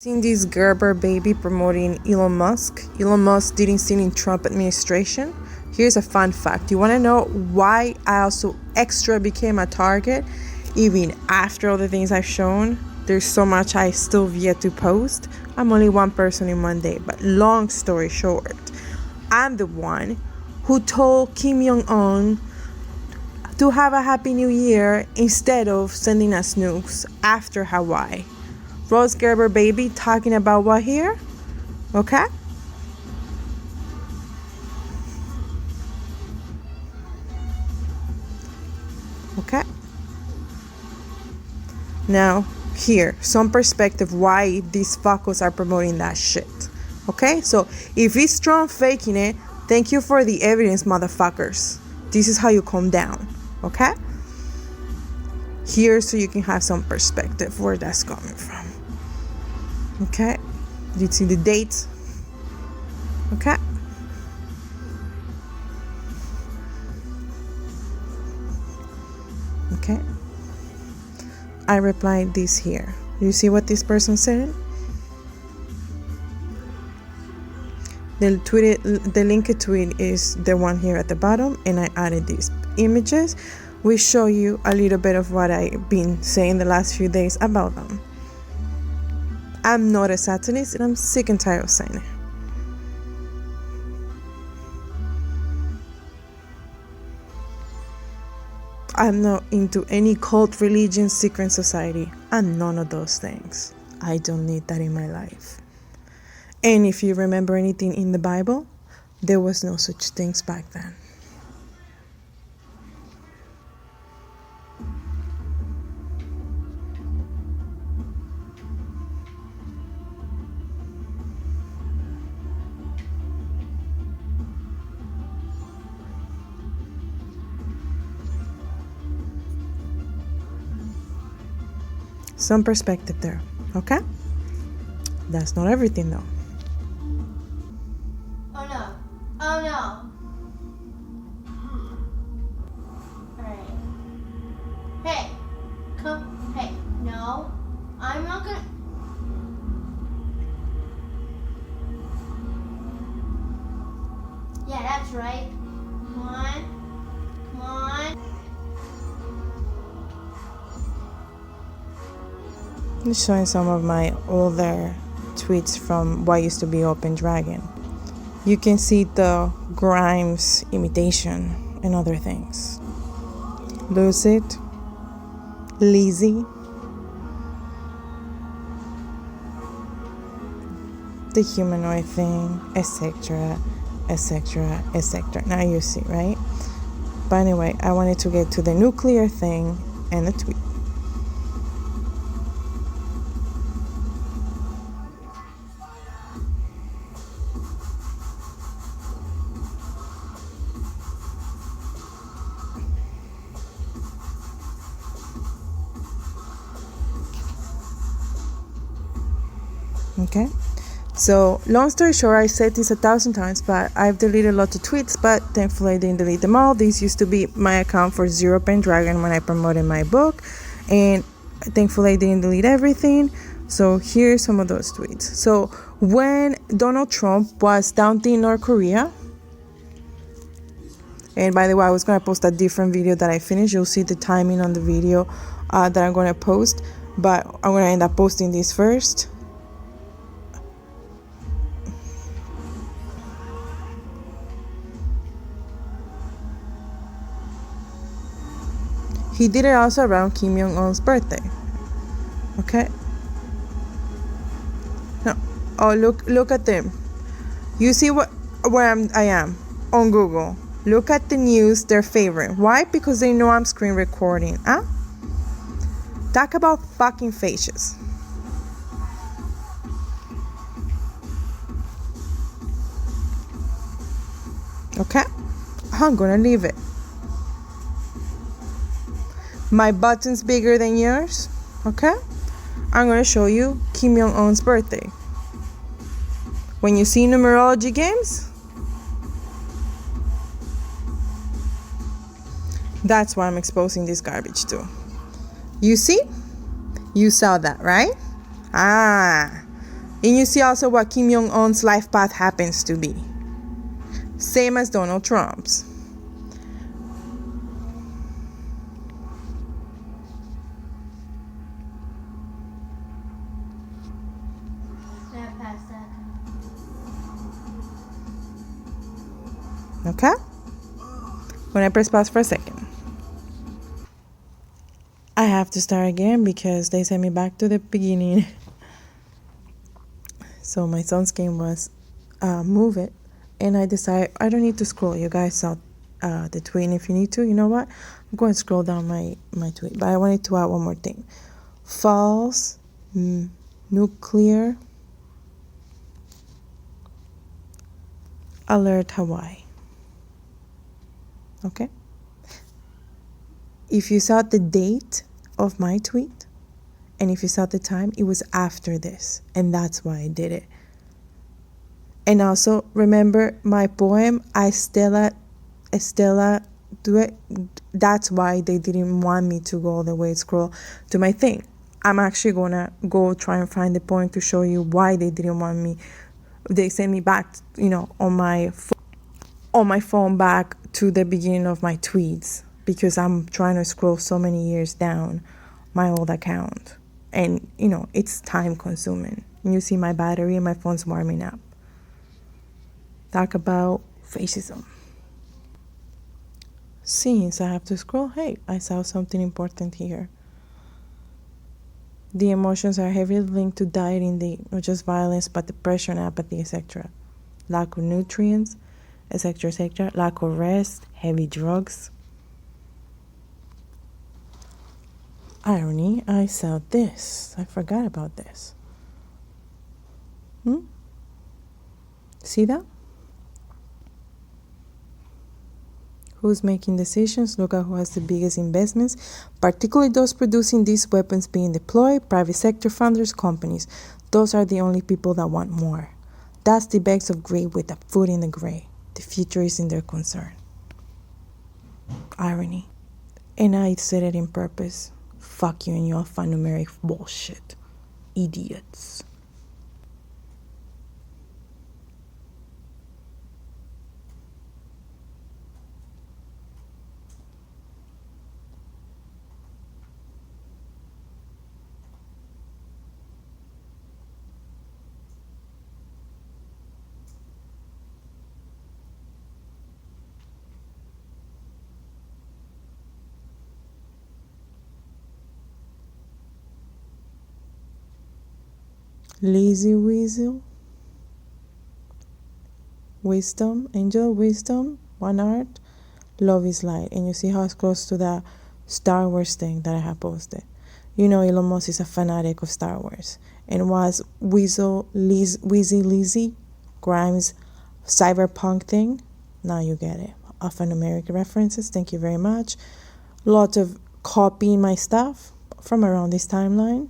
Seen this Gerber baby promoting Elon Musk. Elon Musk didn't sit in Trump administration. Here's a fun fact. You want to know why I also extra became a target even after all the things I've shown? There's so much I still have yet to post. I'm only one person in one day, but long story short, I'm the one who told Kim Jong-un to have a happy new year instead of sending us nukes after Hawaii. Rose Gerber baby talking about what here? Okay? Okay? Now, here, some perspective why these fuckers are promoting that shit. Okay? So, if it's Trump faking it, thank you for the evidence, motherfuckers. This is how you calm down. Okay? Here, so you can have some perspective where that's coming from. Okay, you see the dates. Okay, okay. I replied this here. You see what this person said? The linked tweet is the one here at the bottom, and I added these images. We show you a little bit of what I've been saying the last few days about them. I'm not a Satanist, and I'm sick and tired of saying it. I'm not into any cult, religion, secret society. I'm none of those things. I don't need that in my life. And if you remember anything in the Bible, there was no such things back then. Some perspective there, okay? That's not everything though. Oh no. Oh no. Alright. Hey. Come. Hey. No. I'm not gonna. Yeah, that's right. Come on. Come on. I'm showing some of my older tweets from what used to be Open Dragon. You can see the Grimes imitation and other things. Lucid, Lizzie, the humanoid thing, etc., etc., etc. Now you see, right? But anyway, I wanted to get to the nuclear thing and the tweet. Okay, so long story short, I said this 1,000 times, but I've deleted lots of tweets, but thankfully I didn't delete them all. This used to be my account for Zero Pendragon when I promoted my book, and thankfully I didn't delete everything. So here's some of those tweets. So when Donald Trump was doubting North Korea, and by the way, I was going to post a different video that I finished. You'll see the timing on the video that I'm going to post, but I'm going to end up posting this first. He did it also around Kim Jong-un's birthday. Okay? No. Oh, look at them. You see where I am on Google. Look at the news, their favorite. Why? Because they know I'm screen recording. Huh? Talk about fucking faces. Okay? I'm gonna leave it. My button's bigger than yours, okay? I'm gonna show you Kim Jong-un's birthday. When you see numerology games, that's why I'm exposing this garbage to. You see? You saw that, right? Ah, And you see also what Kim Jong-un's life path happens to be. Same as Donald Trump's. Yeah, pass that. Okay? When I press pause for a second. I have to start again because they sent me back to the beginning. So my son's game was move it. And I decided I don't need to scroll. You guys saw the tweet. And if you need to, you know what? I'm going to scroll down my tweet. But I wanted to add one more thing. False nuclear alert Hawaii. Okay? If you saw the date of my tweet, and if you saw the time, it was after this. And that's why I did it. And also, remember my poem, Estella, do it. That's why they didn't want me to go all the way scroll to my thing. I'm actually going to go try and find the poem to show you why they didn't want me. They sent me back, on my phone back to the beginning of my tweets because I'm trying to scroll so many years down my old account. And, it's time consuming. You see my battery and my phone's warming up. Talk about fascism. Since I have to scroll, hey, I saw something important here. The emotions are heavily linked to dieting, not just violence, but depression, apathy, etc. Lack of nutrients, etc., etc. Lack of rest, heavy drugs. Irony, I saw this. I forgot about this. See that? Who's making decisions? Look at who has the biggest investments, particularly those producing these weapons being deployed, private sector funders, companies. Those are the only people that want more. That's the bags of greed with a foot in the grave. The future is in their concern. Irony. And I said it in purpose. Fuck you and your alphanumeric bullshit. Idiots. Lazy Weasel, Wisdom, Angel Wisdom, One Art, Love is Light. And you see how it's close to that Star Wars thing that I have posted. Elon Musk is a fanatic of Star Wars. And was Wheezy Lizzy, Grimes, cyberpunk thing. Now you get it. Alphanumeric references, thank you very much. Lots of copying my stuff from around this timeline.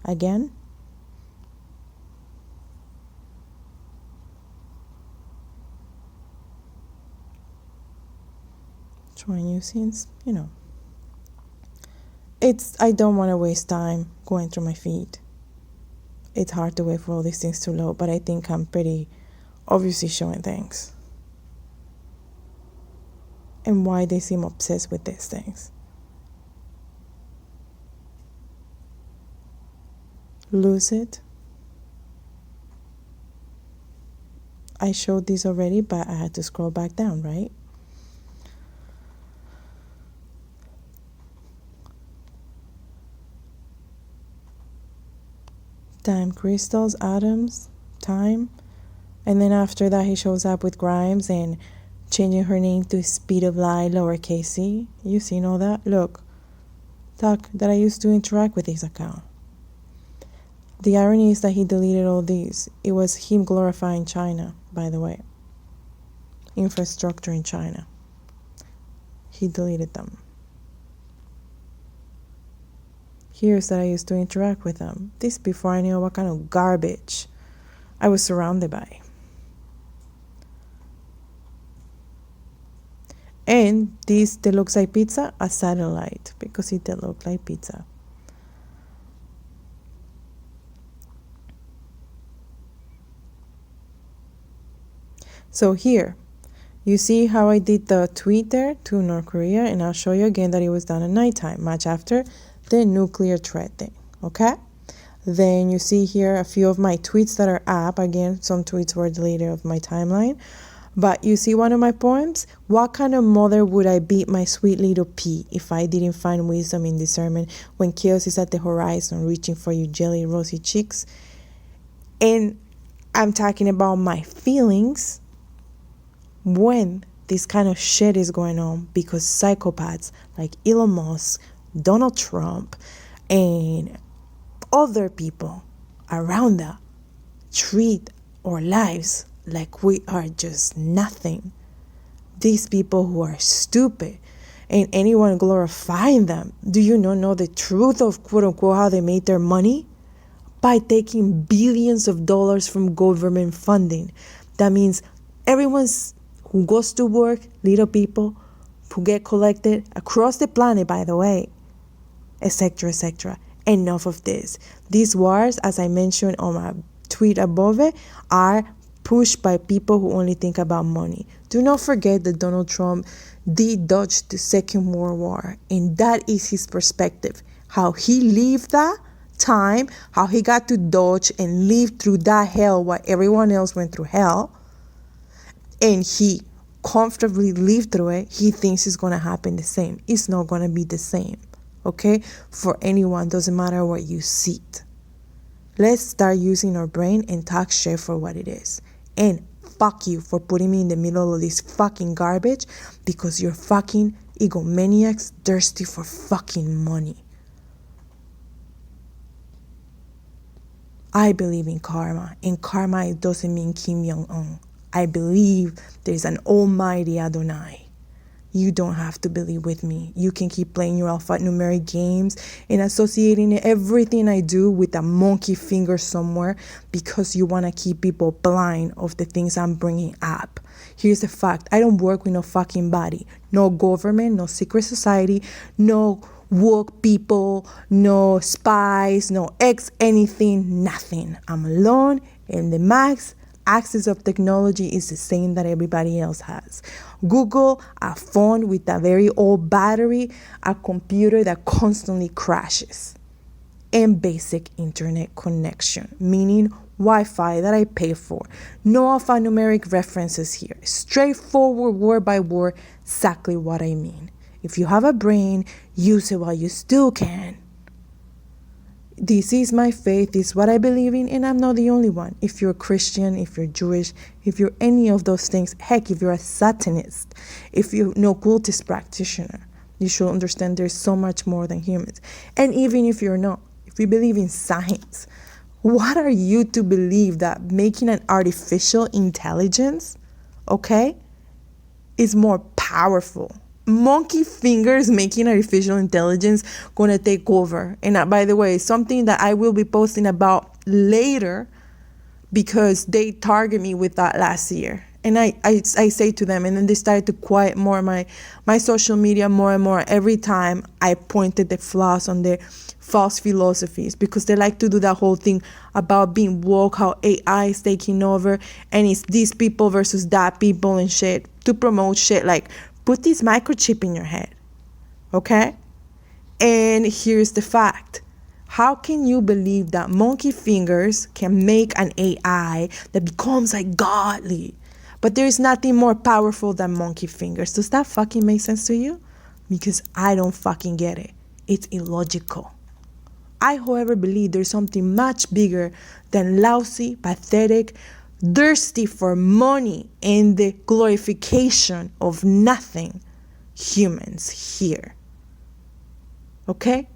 Again. Trying new scenes, I don't want to waste time going through my feed. It's hard to wait for all these things to load, but I think I'm pretty obviously showing things. And why they seem obsessed with these things. Lose it. I showed these already, but I had to scroll back down, right? Time crystals, atoms, time. And then after that, he shows up with Grimes and changing her name to Speed of Light, lowercase c. You seen all that? Look, talk that I used to interact with his account. The irony is that he deleted all these. It was him glorifying China, by the way. Infrastructure in China. He deleted them. Here's that I used to interact with them. This before I knew what kind of garbage I was surrounded by. And this that looks like pizza, a satellite, because it did look like pizza. So here, you see how I did the tweet there to North Korea, and I'll show you again that it was done at nighttime, much after the nuclear threat thing, okay? Then you see here a few of my tweets that are up. Again, some tweets were deleted of my timeline. But you see one of my poems? What kind of mother would I be, my sweet little pea, if I didn't find wisdom in discernment when chaos is at the horizon, reaching for you jelly rosy cheeks? And I'm talking about my feelings when this kind of shit is going on, because psychopaths like Elon Musk, Donald Trump, and other people around that treat our lives like we are just nothing. These people who are stupid and anyone glorifying them, do you not know the truth of quote unquote how they made their money? By taking billions of dollars from government funding. That means everyone's who goes to work, little people who get collected across the planet, by the way, etc., etc. Enough of this. These wars, as I mentioned on my tweet above it, are pushed by people who only think about money. Do not forget that Donald Trump did dodge the Second World War, and that is his perspective. How he lived that time, how he got to dodge and live through that hell while everyone else went through hell, and he comfortably lived through it. He thinks it's going to happen the same. It's not going to be the same, okay? For anyone, doesn't matter what you see. Let's start using our brain and talk shit for what it is. And fuck you for putting me in the middle of this fucking garbage, because you're fucking egomaniacs thirsty for fucking money. I believe in karma, and karma doesn't mean Kim Jong-un. I believe there's an almighty Adonai. You don't have to believe with me. You can keep playing your alphanumeric games and associating everything I do with a monkey finger somewhere, because you want to keep people blind of the things I'm bringing up. Here's the fact. I don't work with no fucking body. No government, no secret society, no woke people, no spies, no anything, nothing. I'm alone, and the max access of technology is the same that everybody else has. Google, a phone with a very old battery, a computer that constantly crashes, and basic internet connection, meaning Wi-Fi that I pay for. No alphanumeric references here. Straightforward, word by word, exactly what I mean. If you have a brain, use it while you still can. This is my faith, this is what I believe in, and I'm not the only one. If you're Christian, if you're Jewish, if you're any of those things, heck, if you're a Satanist, if you're an occultist practitioner, you should understand there's so much more than humans. And even if you're not, if you believe in science, what are you to believe that making an artificial intelligence, okay, is more powerful? Monkey fingers making artificial intelligence gonna take over. And by the way, something that I will be posting about later, because they target me with that last year. And I say to them, and then they started to quiet more my social media more and more every time I pointed the flaws on their false philosophies, because they like to do that whole thing about being woke, how AI is taking over, and it's these people versus that people and shit, to promote shit like put this microchip in your head, okay? And here's the fact. How can you believe that monkey fingers can make an AI that becomes like godly? But there is nothing more powerful than monkey fingers. Does that fucking make sense to you? Because I don't fucking get it. It's illogical. I, however, believe there's something much bigger than lousy, pathetic, thirsty for money and the glorification of nothing humans here. Okay?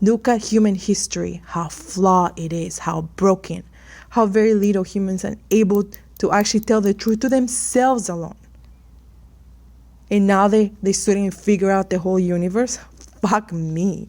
Look at human history, how flawed it is, how broken, how very little humans are able to actually tell the truth to themselves alone. And now they student and figure out the whole universe? Fuck me.